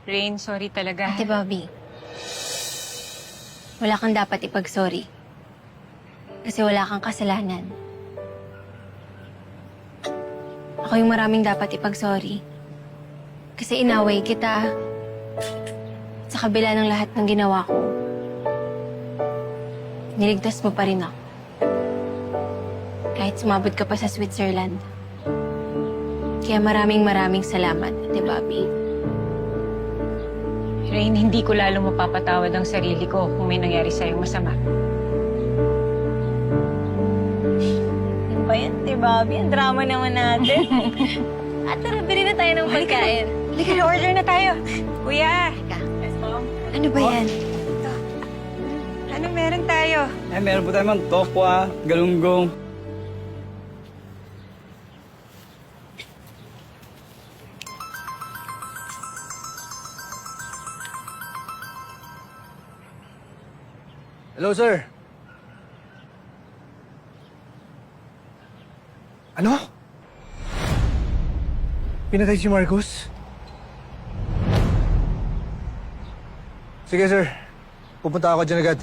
Rain, sorry talaga. Ate Bobby, wala kang dapat ipag-sorry. Kasi wala kang kasalanan. Ako yung maraming dapat ipag-sorry. Kasi inaway kita. Sa kabila ng lahat ng ginawa ko, niligtas mo pa rin ako. Kahit sumabot ka pa sa Switzerland. Kaya maraming salamat, Ate Bobby. Rain, hindi ko lalo mapapatawad ang sarili ko kung may nangyari sa'yong masama. Ano ba yan, Ate Bobby? Ang drama naman natin. At tara, bili na tayo ng pagkain. Halika na, order na tayo. Kuya! Yes, Mom. Ano ba yan? Ano meron tayo? Meron po tayo mang tokwa, galunggong. Hello, sir. Ano? Pinatay si Marcos? Sige, sir. Pupunta ako dyan agad.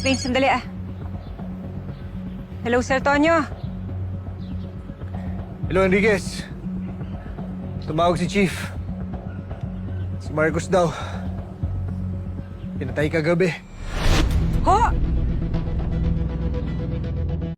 Rain, sandali ah. Hello, Sir Tonyo. Hello, Enriquez. Tumawag si Chief. Si Marcos daw. Pinatay kagabi.